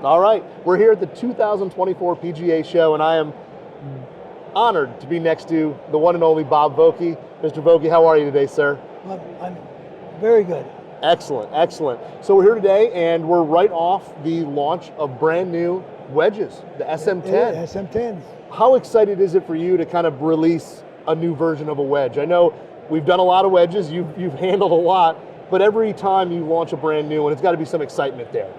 All right, we're here at the 2024 PGA show, and I am honored to be next to the one and only Bob Vokey. Mr. Vokey, how are you today, sir? I'm very good. Excellent, excellent. So we're here today, and we're right off the launch of brand new wedges, the SM10. Yeah, SM10s. How excited is it for you to kind of release a new version of a wedge? I know we've done a lot of wedges, you've handled a lot, but every time you launch a brand new one, it's got to be some excitement there.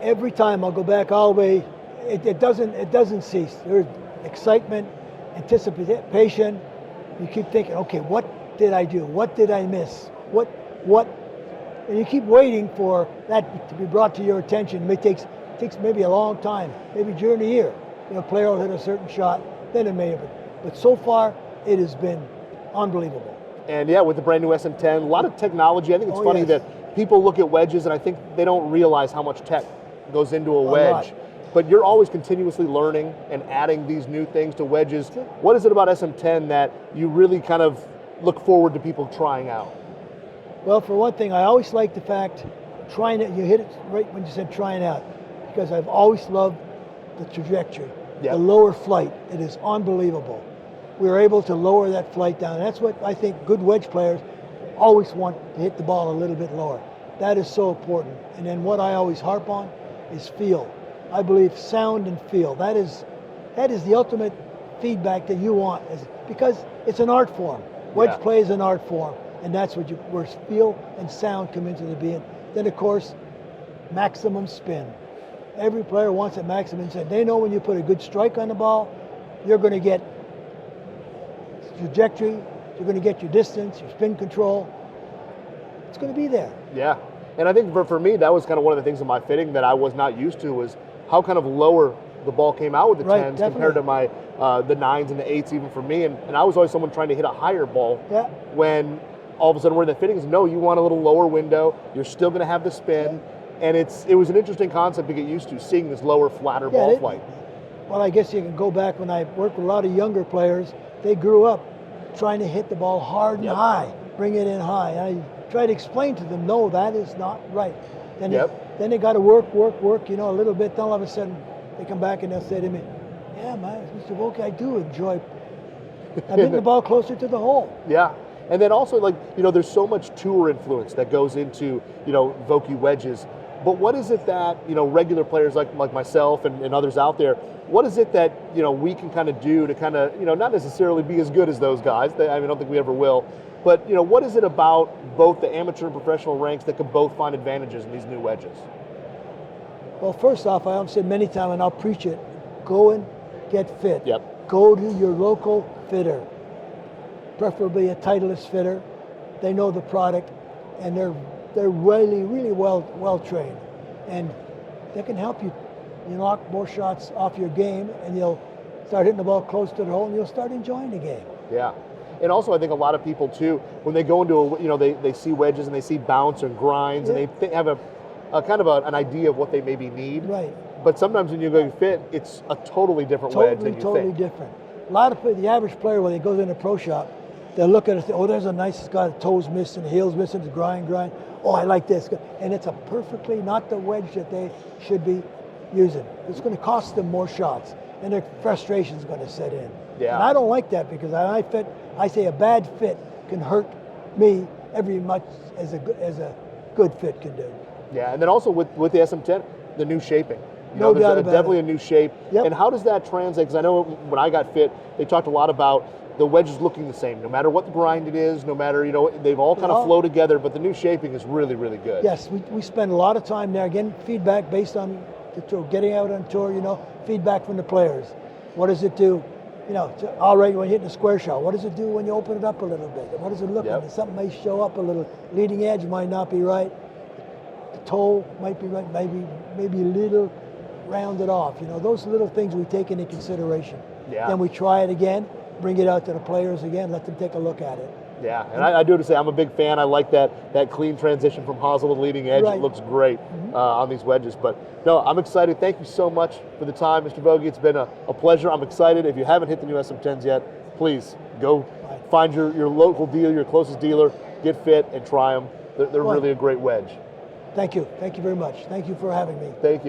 Every time I'll go back all the way, it doesn't cease. There's excitement, anticipation. You keep thinking, okay, what did I do? What did I miss? What? And you keep waiting for that to be brought to your attention. It takes maybe a long time, maybe during the year. A player will hit a certain shot, then it may have been. But so far, it has been unbelievable. And yeah, with the brand new SM10, a lot of technology. I think it's funny that people look at wedges and I think they don't realize how much tech goes into a wedge. But you're always continuously learning and adding these new things to wedges. What is it about SM10 that you really kind of look forward to people trying out? Well, for one thing, I always like the fact, you hit it right when you said trying out, because I've always loved the trajectory, the lower flight. It is unbelievable. We were able to lower that flight down. And that's what I think good wedge players always want, to hit the ball a little bit lower. That is so important. And then what I always harp on is feel. I believe sound and feel. That is the ultimate feedback that you want, because it's an art form. Wedge play is an art form, and that's where feel and sound come into the being. Then of course, maximum spin. Every player wants a maximum spin. They know when you put a good strike on the ball, you're going to get trajectory, you're going to get your distance, your spin control. It's going to be there. Yeah, and I think for me, that was kind of one of the things in my fitting that I was not used to, was how kind of lower the ball came out with the 10s compared to my the 9s and the 8s even for me. And I was always someone trying to hit a higher ball when all of a sudden we're in the fittings. No, you want a little lower window. You're still going to have the spin. And it was an interesting concept to get used to, seeing this lower, flatter ball flight. Well, I guess you can go back when I worked with a lot of younger players. They grew up trying to hit the ball hard and high, bring it in high. And I try to explain to them, no, that is not right. Then they got to work, a little bit. Then all of a sudden, they come back and they'll say to me, yeah, man, Mr. Vokey, I do enjoy hitting the ball closer to the hole. Yeah. And then also, there's so much tour influence that goes into, Vokey wedges. But what is it that, regular players like myself and others out there, what is it that, we can kind of do to kind of, not necessarily be as good as those guys? I don't think we ever will. But, what is it about both the amateur and professional ranks that can both find advantages in these new wedges? Well, first off, I've said many times, and I'll preach it, go and get fit. Yep. Go to your local fitter, preferably a Titleist fitter. They know the product, and they're really well trained, and they can help you knock more shots off your game, and you'll start hitting the ball close to the hole, and you'll start enjoying the game. Yeah, and also I think a lot of people too, when they go into they see wedges and they see bounce and grinds, and they have a kind of an idea of what they maybe need. Right. But sometimes when you go fit, it's a totally different wedge than you think. Totally different. A lot of the average player, when he goes in a pro shop, they'll look at it and say, oh, there's a nice, it's got toes missing, heels missing, it's grind. Oh, I like this. And it's a perfectly not the wedge that they should be using. It's going to cost them more shots, and their frustration is going to set in. Yeah. And I don't like that, because I say a bad fit can hurt me every much as a good fit can do. Yeah, and then also with the SM10, the new shaping. No doubt about it. Definitely a new shape. Yep. And how does that translate? Because I know when I got fit, they talked a lot about the wedges looking the same, no matter what the grind it is, no matter, they've all kind of flow together, but the new shaping is really, really good. Yes, we spend a lot of time there. Again, feedback based on the tour, getting out on tour, feedback from the players. What does it do? All right when you're hitting a square shot. What does it do when you open it up a little bit? What does it look like? Something may show up a little. Leading edge might not be right. The toe might be right, maybe a little rounded off. Those little things we take into consideration. Yeah. Then we try it again, bring it out to the players again, let them take a look at it. Yeah, and I do have to say, I'm a big fan. I like that clean transition from hosel to leading edge. It looks great on these wedges. But no, I'm excited. Thank you so much for the time, Mr. Vokey. It's been a pleasure. I'm excited. If you haven't hit the new SM10s yet, please go find your local dealer, your closest dealer, get fit and try them. They're really a great wedge. Thank you. Thank you very much. Thank you for having me. Thank you.